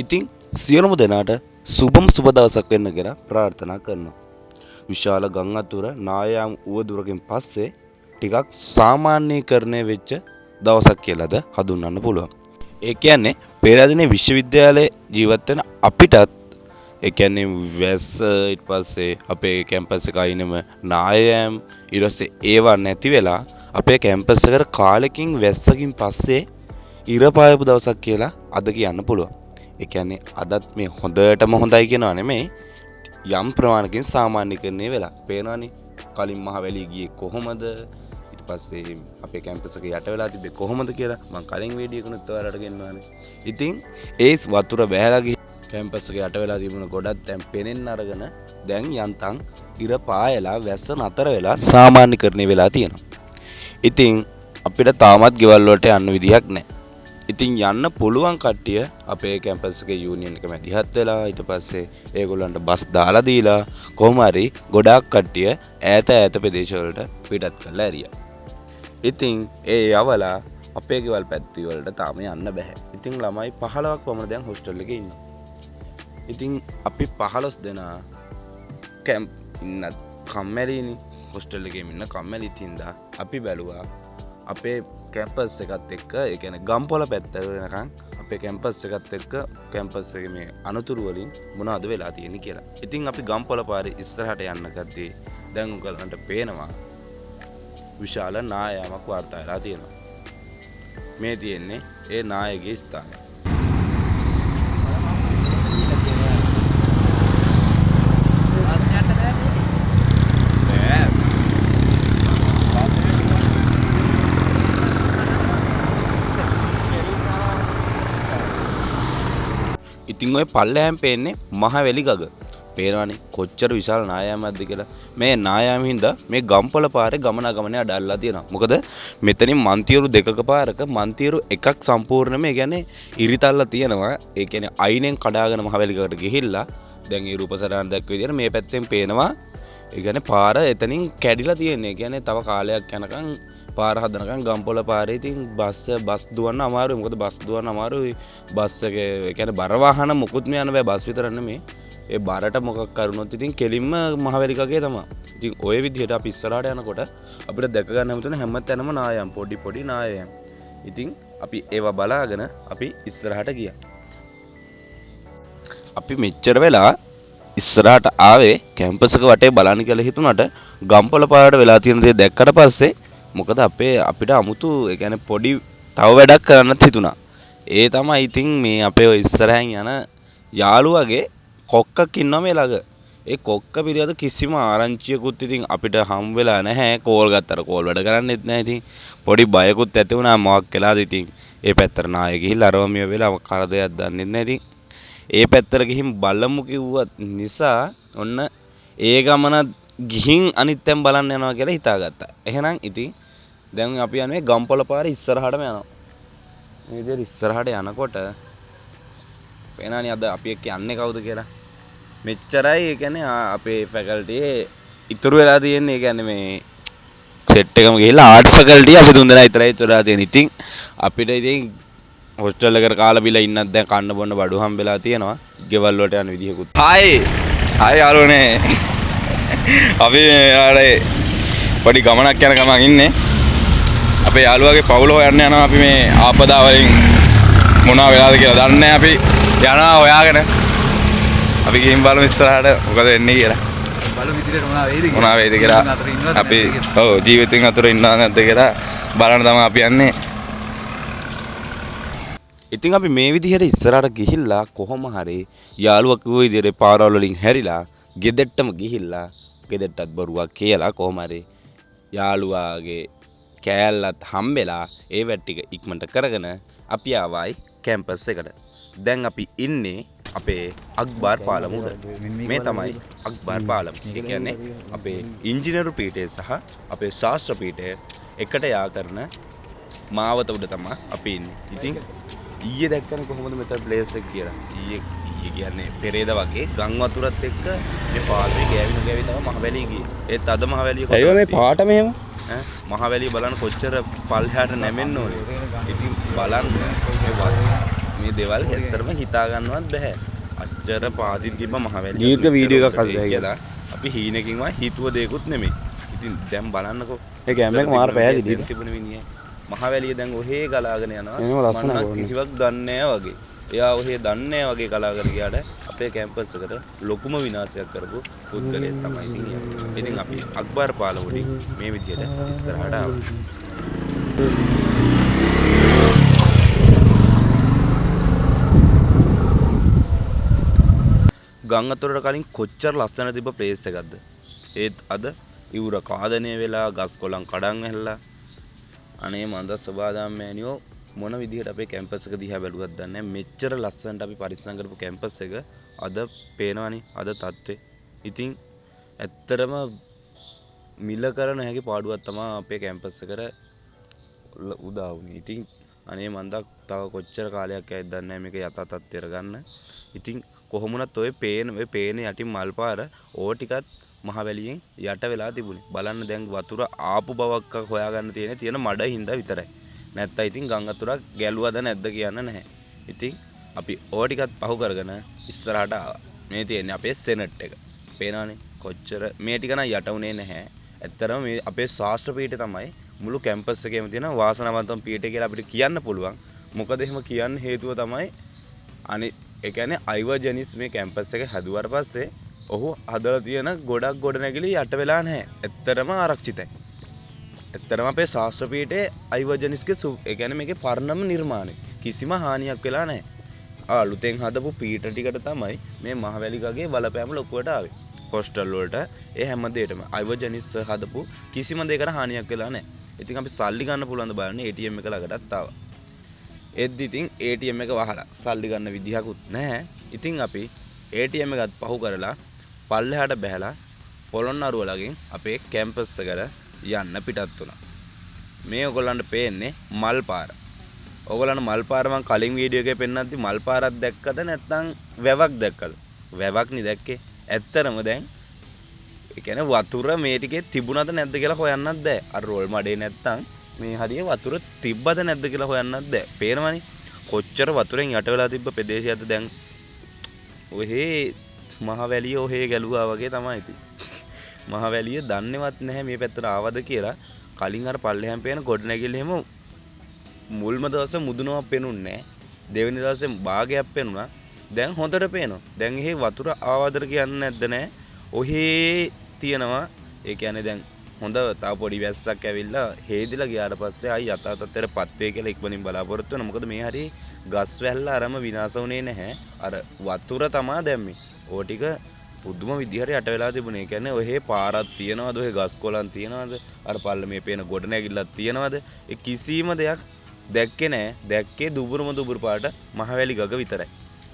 ඉතින් සියලුම දෙනාට සුබම සුබ දවසක් වෙන්න කියලා ප්‍රාර්ථනා කරනවා. විශාල ගම් අතුර නායාම් උවදුරකින් පස්සේ ටිකක් සාමාන්‍යීකරණය වෙච්ච දවසක් කියලාද හඳුන්වන්න පුළුවන්. ඒ කියන්නේ පෙරදිනේ විශ්වවිද්‍යාලයේ ජීවත් වෙන අපිටත් ඒ කියන්නේ වැස්ස ඊට පස්සේ අපේ කැම්පස් එක අයිනම නායාම් ඊට පස්සේ ඒවා නැති වෙලා අපේ කැම්පස් එකට කාලෙකින් වැස්සකින් පස්සේ ඉර පායපු දවසක් කියලා අද කියන්න පුළුවන්. ඒ කියන්නේ අදත් මේ හොඳටම හොඳයි කියනවා නෙමෙයි යම් ප්‍රමාණකින් සාමාන්‍යීකරණය වෙලා පේනවනේ කලින් මහවැලිය ගියේ කොහොමද ඊට පස්සේ අපේ කැම්පස් එක යට වෙලා තිබ්බේ කොහොමද කියලා මම කලින් වීඩියෝ එකකුත් ඔයාලට ගෙන්නවානේ. ඉතින් ඒ වතුර බැහැලා ගිහින් කැම්පස් එක යට වෙලා තිබුණ ගොඩක් දැන් පෙනෙන්න අරගෙන දැන් යන්තම් ඉර පායලා වැස්ස නතර වෙලා සාමාන්‍යීකරණය වෙලා තියෙනවා. ඉතින් අපිට තාමත් ගෙවල් වලට යන්න විදියක් නැහැ. ඉතින් යන්න පුළුවන් කට්ටිය අපේ කැම්පස් එකේ යූනියන් එක මැදිහත් වෙලා ඊට පස්සේ ඒගොල්ලන්ට බස් දාලා දීලා කොහොම හරි ගොඩාක් කට්ටිය ඈත ප්‍රදේශ වලට පිටත් කරලා ඇරියා. ඉතින් ඒ යවලා අපේ ගෙවල් පැත්තේ වලට තාම යන්න බෑ. ඉතින් ළමයි 15ක් වමන දැන් හොස්ටල් එකේ ඉන්නවා. ඉතින් අපි 15 දෙනා කැම්ප් ඉන්න කම්මැලිනේ හොස්ටල් එකේ ඉන්න කම්මැලි තින්දා අපි බැලුවා අපේ කැම්පස් එකත් එක්ක ඒ කියන්නේ ගම්පොළ පැත්ත වෙනකන් අපේ කැම්පස් එකත් එක්ක කැම්පස් එකේ මේ අනතුරු වලින් මොනවද වෙලා තියෙන්නේ කියලා. ඉතින් අපි ගම්පොළ පාරේ ඉස්සරහට යන්න ගත්තී දැන් උගලන්ට පේනවා විශාල නායාමක් වාර්තා වෙලා තියෙනවා. මේ තියෙන්නේ ඒ නායකගේ ස්ථානය. ඉතින් ඔය පල්ලෑම් පේන්නේ මහවැලි ගග. පේනවනේ කොච්චර විශාල නායාමක්ද කියලා. මේ නායාම හින්දා මේ ගම්පොළ පාරේ ගමනාගමනය අඩල්ලා තියෙනවා. මොකද මෙතනින් මන්තියරු දෙකක පාරක මන්තියරු එකක් සම්පූර්ණයෙන්ම ඒ කියන්නේ ඉරිතල්ලා තියෙනවා. ඒ කියන්නේ අයිනෙන් කඩාගෙන මහවැලි ගගට ගිහිල්ලා දැන් ඒ රූපසටහන දැක්ක විදිහට මේ පැත්තෙන් පේනවා. ඒ කියන්නේ පාර එතනින් කැඩිලා තියෙන්නේ. ඒ කියන්නේ තව කාලයක් යනකම් පාර හදනකම් ගම්පොළ පාරේ ඉතින් බස් දුවන්න අමාරුයි. මොකද බස් දුවන්න අමාරුයි. බස් එක ඒ කියන්නේ බර වාහන මුකුත් මේ යන්න බෑ. බස් විතර නෙමෙයි. ඒ බරට මොකක් කරුණොත් ඉතින් කෙලින්ම මහවැලි ගගේ තමයි. ඉතින් ওই විදිහට අපි ඉස්සරහට යනකොට අපිට දැක ගන්න හැමතැන හැමතැනම නායම් පොඩි නායම්. ඉතින් අපි ඒවා බලාගෙන අපි ඉස්සරහට ගියා. අපි මෙච්චර වෙලා ඉස්සරහට ආවේ කැම්පස් එක වටේ බලන්න කියලා හිතුණාට ගම්පොළ පාරට වෙලා තියෙන දේ දැක්කට පස්සේ මොකද අපිට අමුතු ඒ කියන්නේ පොඩි තව වැඩක් කරන්නත් හිතුණා. ඒ තමයි ඉතින් මේ අපේ ඔය ඉස්සරහින් යන යාළුවගේ කොක්කක් ඉන්නවා මේ ළඟ. ඒ කොක්ක පිළිබඳ කිසිම ආරංචියකුත් ඉතින් අපිට හම් වෙලා නැහැ. කෝල් ගත්තට කෝල් වැඩ කරන්නේත් නැහැ. ඉතින් පොඩි බයකුත් ඇති වුණා මොකක් වෙලාද ඉතින්. ඒ පැත්තට නාය ගිහිල්ලා අරවමිය වෙලා කරදයක් දන්නේ නැහැ ඉතින්. ඒ පැත්තට ගිහින් බලමු කිව්වත් නිසා ඔන්න ඒ ගමන ගිහින් අනිත්යෙන් බලන්න යනවා කියලා හිතාගත්තා. එහෙනම් ඉතින් දැන් අපි යන්නේ ගම්පොළ පාරේ ඉස්සරහටම යනවා. මේ විදිහට ඉස්සරහට යනකොට පේනවනේ අද අපි එක්ක යන්නේ කවුද කියලා. මෙච්චරයි ඒ කියන්නේ අපේ ෆැකල්ටියේ ඉතුරු වෙලා තියෙන්නේ. ඒ කියන්නේ මේ සෙට් එකම ගිහිල්ලා ආර්ට් ෆැකල්ටිය අපි තුන් දෙනා විතරයි ඉතුරු වෙලා තියෙන්නේ. ඉතින් අපිට ඉතින් හොස්ටල් එකට කාලා බීලා ඉන්නත් දැන් කන්න බොන්න බඩු හම්බෙලා තියෙනවා. ගෙවල් වලට යන විදිහකුත්. හායි යාළුවනේ. අපි ආරේ පොඩි ගමනක් යන ගමන් ඉන්නේ. අපේ යාළුවාගේ පවුල හොයන්න යනවා. අපි මේ ආපදා වලින් මොනවා වෙලාද කියලා දන්නේ නැහැ. අපි යනවා හොයාගෙන. අපි ගිහින් බලමු ඉස්සරහට මොකද වෙන්නේ කියලා. බලමු ඉදිරියට මොනවා වෙයිද කියලා. අපි ජීවිතෙන් අතර ඉන්නවා නැද්ද කියලා බලන්න තමයි අපි යන්නේ. ඉතින් අපි මේ විදිහට ඉස්සරහට ගිහිල්ලා කොහොම හරි යාළුවා කිව්ව විදිහට පාරවල් වලින් හැරිලා ගෙදෙට්ටම ගිහිල්ලා ගෙදෙට්ටත් බරුවක් කියලා කොහොම හරි යාළුවාගේ කෑල්ලත් හම්බෙලා ඒ වැඩ ටික ඉක්මනට කරගෙන අපි ආවයි කැම්පස් එකට. දැන් අපි ඉන්නේ අපේ අක්බර් පාලම උඩ. මේ තමයි අක්බර් පාලම. ඒ කියන්නේ අපේ ඉංජිනේරු පීඨය සහ අපේ ශාස්ත්‍ර පීඨය එකට යා කරන මාවත උඩ තමයි අපි ඉන්නේ. ඉතින් ඊයේ දැක්කනේ කොහොමද මෙතන ප්ලේස් එක කියලා. ඊයේ කියන්නේ පෙරේද වගේ ගම් වතුරත් එක්ක මේ පාලමේ ගෑවි තමයි මහවැලිය ගියේ. ඒත් අද මහවැලිය කොහොමද? ඇයි මේ පාට මෙහෙම? මහවැලිය බලන්න කොච්චර පල්හැට නැමෙන්න ඕනේ. ඉතින් බලන්න මේ දේවල් ඇත්තටම හිතා ගන්නවත් බෑ. අච්චර පාදින් තිබ්බ මහවැලිය. දීර්ඝ වීඩියෝ එකක් හදලා කියලා අපි හීනකින්වත් හිතුව දෙයක්වත් නෙමෙයි. ඉතින් දැන් බලන්නකෝ. ඒ කැමරේක මාර පැහැදිලිද? තිබුණ මිනිහේ මහවැලිය දැන් ඔහේ ගලාගෙන යනවා. එනම ලස්සන මම කොහොමද? කිසිවක් දන්නේ නැහැ වගේ. එයා ඔහේ දන්නේ නැහැ වගේ ගලාගෙන ගියාට අපේ කැම්පස් එකට ලොකුම විනාශයක් කරපු පුද්ගලයෙක් තමයි ඉතින් එයා. ඉතින් අපි අක්බර් පාලමුඩින් මේ විදියට ඉස්සරහට ආවා. ගම් අතුරට කලින් කොච්චර ලස්සන තිබ්බ ප්ලේස් එකක්ද? ඒත් අද ඉවුර කාදනය වෙලා ගස් කොළන් කඩන් ඇහැල්ලා අනේ මන්ද සබාදාම් මෑනියෝ මොන විදිහට අපේ කැම්පස් එක දිහා බැලුවත් දන්නේ නැහැ. මෙච්චර ලස්සනට අපි පරිස්සම් කරපු කැම්පස් එක අද පේනවනේ අද තත්ත්වේ. ඉතින් ඇත්තටම මිල කරන හැකි පාඩුවක් තමයි අපේ කැම්පස් එකට උදා වුනේ. ඉතින් අනේ මන්ද තව කොච්චර කාලයක් ඇයිද දන්නේ නැහැ මේක යථා තත්ත්වයට ගන්න. ඉතින් කොහොමුණත් ඔය පේන යටින් මල් පාර ඕ ටිකත් මහවැලියෙන් යට වෙලා තිබුණේ. බලන්න දැන් වතුර ආපු බවක් හොයාගන්න තියෙන මඩ හින්දා විතරයි. නැත්තම් ඉතින් ගම් වතුරක් ගැලුවද නැද්ද කියන්න නැහැ. ඉතින් අපි ඕ ටිකත් පහු කරගෙන ඉස්සරහට ආවා. මේ තියෙන්නේ අපේ සෙනට් එක. පේනවනේ කොච්චර මේ ටික නම් යට උනේ නැහැ. ඇත්තටම මේ අපේ ශාස්ත්‍ර පීඨය තමයි මුළු කැම්පස් එකේම තියෙන වාසනාවන්තම පීඨය කියලා අපිට කියන්න පුළුවන්. මොකද එහෙම කියන්න හේතුව තමයි ඒ කියන්නේ අයිවර් ජෙනිස් මේ කැම්පස් එක හැදුවාට පස්සේ ඔහු හදලා තියෙන ගොඩක් ගොඩනැගිලි යට වෙලා නැහැ. ඇත්තටම ආරක්ෂිතයි. ඇත්තටම අපේ ශාස්ත්‍ර පීඨයේ අයිවර් ජෙනිස්ගේ ඒ කියන්නේ මේකේ පරණම නිර්මාණය. කිසිම හානියක් වෙලා නැහැ. අලුතෙන් හදපු පීඨ ටිකට තමයි මේ මහවැලිකගේ බලපෑම ලොකුවට ආවේ. හොස්ටල් වලට ඒ හැම දෙයකටම අයිවර් ජෙනිස් හදපු කිසිම දෙයකට හානියක් වෙලා නැහැ. ඉතින් අපි සල්ලි ගන්න පුළුවන් ද බලන්න ATM එක ළඟටත් ආවා. එද්දි ඉතින් ATM එක වහලා සල්ලි ගන්න විදිහකුත් නැහැ. ඉතින් අපි ATM එකත් පහු කරලා පල්ලෙහාට බැහැලා පොළොන්නරුව ළඟින් අපේ කැම්පස් එකට යන්න පිටත් වුණා. මේ ඔයගොල්ලන්ට පේන්නේ මල් පාර. ඔයගොල්ලන්ට මල් පාර මම කලින් වීඩියෝ එකේ පෙන්නද්දි මල් පාරක් දැක්කද නැත්නම් වැවක් දැක්කද? වැවක් නේ දැක්කේ. ඇත්තරම දැන් ඒ කියන්නේ වතුර මේ ටිකේ තිබුණද නැද්ද කියලා හොයන්නත් බෑ. අර රෝල් මඩේ නැත්තම් මේ හරිය වතුර තිබ්බද නැද්ද කියලා හොයන්නත් බෑ. පේනවනේ කොච්චර වතුරෙන් යට වෙලා තිබ්බ ප්‍රදේශයක්ද දැන් ඔහේ මහවැලිය ඔහේ ගැලුවා වගේ තමයි ඉතින්. මහවැලිය දන්නේවත් නැහැ මේ පැත්තට ආවද කියලා. කලින් අර පල්ලෙහාන් පේන ගොඩනැගිල්ල එහෙම මුල්ම දවසේ මුදුනවක් පේනුන්නේ නැහැ. දෙවෙනි දවසේ භාගයක් පේනුණා. දැන් හොඳට පේනවා. දැන් එහෙ වතුර ආවදර කියන්නේ නැද්ද නැහැ. ඔහේ තියනවා. ඒ කියන්නේ දැන් හොඳ තව පොඩි වැස්සක් ඇවිල්ලා හේදිලා ගියාට පස්සේ ආයි යථා තත්ත්වයටපත් වෙයි කියලා ඉක්මනින් බලාපොරොත්තු වෙනවා. මොකද මේ හරිය ගස් වැල්ල අරම විනාශ වුණේ නැහැ. අර වතුර තමයි දැම්මේ. ඕ ටික පුදුම විදිහට යට වෙලා තිබුණේ. ඒ කියන්නේ ඔහේ පාරක් තියනවද? ඔහේ ගස් කොළන් තියනවද? අර පල්ලමේ පේන ගොඩනැගිල්ලක් තියනවද? ඒ කිසිම දෙයක් දැක්කේ නැහැ. දැක්කේ දුබුරු පාට මහවැලි ගග විතරයි.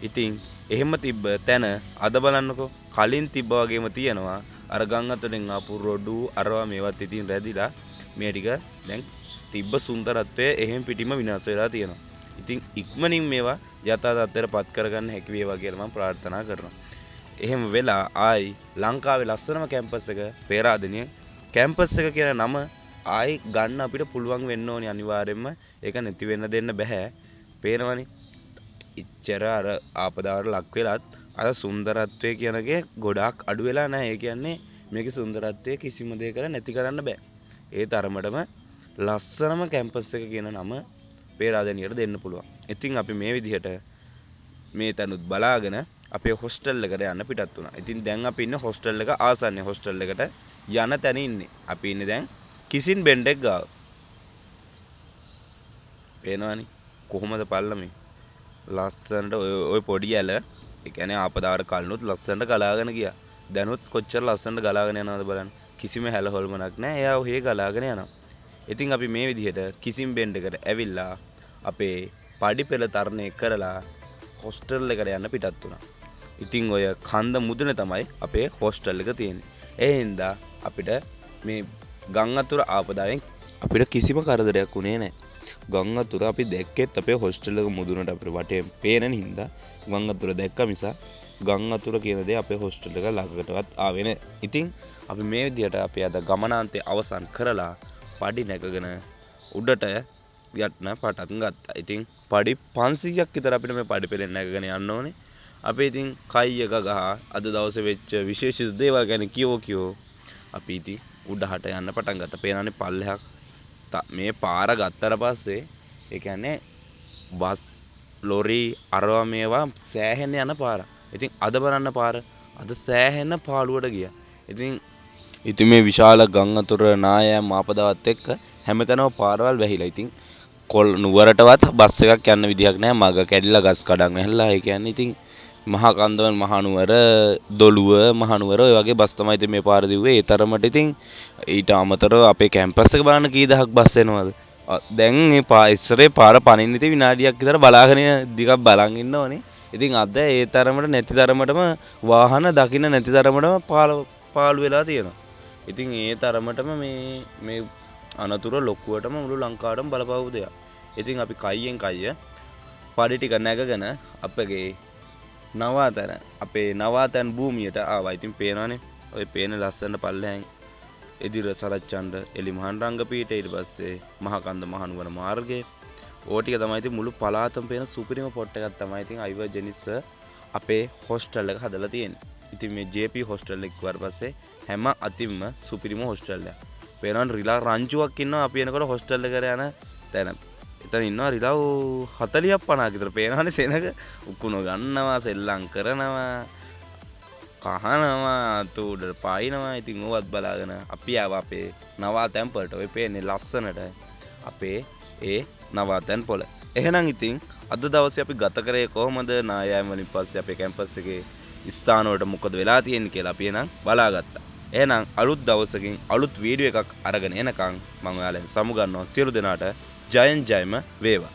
ඉතින් එහෙම තිබ්බ තැන අද බලන්නකෝ කලින් තිබ්බ වගේම තියනවා. අර ගම් අතරින් ආපු රොඩු අරවා මේවත් ඉතින් රැදිලා මේ ටික දැන් තිබ්බ සුන්දරත්වය එහෙම පිටිම විනාශ වෙලා තියෙනවා. ඉතින් ඉක්මනින් මේවා යථා තත්ත්වයට පත් කරගන්න හැකි වේවා කියලා මම ප්‍රාර්ථනා කරනවා. එහෙම වෙලා ආයි ලංකාවේ ලස්සනම කැම්පස් එක පේරාදෙණිය කැම්පස් එක කියන නම ආයි ගන්න අපිට පුළුවන් වෙන්න ඕනි අනිවාර්යයෙන්ම. ඒක නැති වෙන්න දෙන්න බෑ. පේනවනේ ඉච්චර අර ආපදාවට ලක් වෙලත් අර සුන්දරත්වය කියනකේ ගොඩාක් අඩු වෙලා නැහැ. ඒ කියන්නේ මේකේ සුන්දරත්වය කිසිම දෙයකට නැති කරන්න බෑ. ඒ තරමටම ලස්සනම කැම්පස් එක කියන නම පේරාදෙණියට දෙන්න පුළුවන්. ඉතින් අපි මේ විදිහට මේ තනුත් බලාගෙන අපේ හොස්ටල් එකට යන්න පිටත් වුණා. ඉතින් දැන් අපි ඉන්නේ හොස්ටල් එක ආසන්නේ හොස්ටල් එකට යන තැන ඉන්නේ. අපි ඉන්නේ දැන් කිසින් බෙන්ඩෙක් ගාව. පේනවනේ කොහොමද පල්ලමේ ලස්සනට ඔය පොඩි ඇල ඒ කියන්නේ ආපදාවට කලිනුත් ලස්සනට ගලාගෙන ගියා. දැනුත් කොච්චර ලස්සනට ගලාගෙන යනවද බලන්න. කිසිම හැල හොල්මනක් නැහැ. එයා ඔහේ ගලාගෙන යනවා. ඉතින් අපි මේ විදිහට කිසිම් බෙන්ඩකට ඇවිල්ලා අපේ පඩි පෙළ තරණය කරලා හොස්ටල් එකට යන්න පිටත් වුණා. ඉතින් ඔය කන්ද මුදුනේ තමයි අපේ හොස්ටල් එක තියෙන්නේ. ඒ හින්දා අපිට මේ ගම් අතුර ආපදායෙන් අපිට කිසිම කරදරයක් වුණේ නැහැ. ගම් අතුර අපි දැක්කෙත් අපේ හොස්ටල් එක මුදුනට අපිට වටේ පේන හින්දා ගම් අතුර දැක්ක මිසා ගම් අතුර කියන දේ අපේ හොස්ටල් එක ළඟකටවත් ආවේ නැහැ. ඉතින් අපි මේ විදිහට අපි අද ගමනාන්තය අවසන් කරලා පඩි නැගගෙන උඩට යන්න පටන් ගත්තා. ඉතින් පඩි 500ක් විතර අපිට මේ පඩි පෙළෙන් නැගගෙන යන්න ඕනේ. අපි ඉතින් කයි එක ගහ අද දවසේ වෙච්ච විශේෂිත දේවල් ගැන කියෝ අපි ඉතින් උඩහට යන්න පටන් ගත්තා. පේනනේ පල්ලෙහාක් මේ පාර ගත්තට පස්සේ ඒ කියන්නේ බස් ලොරි අරවා මේවා සෑහෙන යන පාර. ඉතින් අද බලන්න පාර අද සෑහෙන පාළුවට ගියා. ඉතින් මේ විශාල ගම් අතුර නායම් ආපදාවත් එක්ක හැමතැනම පාරවල් වැහිලා. ඉතින් නුවරටවත් බස් එකක් යන්න විදිහක් නැහැ. මග කැඩිලා ගස් කඩන් වැහිලා. ඒ කියන්නේ ඉතින් මහා කන්දවල මහනුවර දොළුව මහනුවර ඔය වගේ බස් තමයි ඉතින් මේ පාර දිව්වේ. ඒ තරමට ඉතින් ඊට අමතරව අපේ කැම්පස් එක බලන්න කී දහක් බස් එනවද. දැන් මේ ඉස්සරේ පාර පනින්න ඉතින් විනාඩියක් විතර බලාගෙන දිගක් බලන් ඉන්න ඕනේ. ඉතින් අද ඒ තරමට නැති තරමටම වාහන දකින්න නැති තරමටම පාළු වෙලා තියෙනවා. ඉතින් ඒ තරමටම මේ අනතුර ලොකුවටම මුළු ලංකාවටම බලපෑවු දෙයක්. ඉතින් අපි කයියෙන් කයිය පඩි ටික නැගගෙන අපගේ නවාතැන අපේ නවාතැන් භූමියට ආවා. ඉතින් පේනවනේ ඔය පේන ලස්සන පල්ලෙහාන් එදිර සරච්චන්ඩ එලිමහන් රංගපීඨය ඊට පස්සේ මහකන්ද මහනුවර මාර්ගය ඕ ටික තමයි ඉතින් මුළු පළාතම පේන සුපිරිම පොට් එකක් තමයි ඉතින් අයිවර් ජෙනිස් අපේ හොස්ටල් එක හදලා තියෙන්නේ. ඉතින් මේ JP හොස්ටල් එක ඊට පස්සේ හැම අතින්ම සුපිරිම හොස්ටල් එකක්. පේනවනේ රිලා රංචුවක් ඉන්නවා අපි එනකොට හොස්ටල් එකට යන තැන. එතන ඉන්නවා රිලව් 40ක් 50ක් විතර. පේනවනේ සෙනඟ උකුණු ගන්නවා සෙල්ලම් කරනවා කහනවා තුඩ පායිනවා. ඉතින් ඕවත් බලාගෙන අපි ආවා අපේ නවාතැන් වලට. ඔය පේන්නේ ලස්සනට අපේ ඒ නවාතැන් පොළ. එහෙනම් ඉතින් අද දවසේ අපි ගත කරේ කොහොමද? නායෑම වලින් පස්සේ අපේ කැම්පස් එකේ ස්ථාන වලට මොකද වෙලා තියෙන්නේ කියලා අපි එහෙනම් බලාගත්තා. එහෙනම් අලුත් දවසකින් අලුත් වීඩියෝ එකක් අරගෙන එනකන් මම ඔයාලෙන් සමු ගන්නවා. සියලු දෙනාට ජයෙන් ජයම වේවා.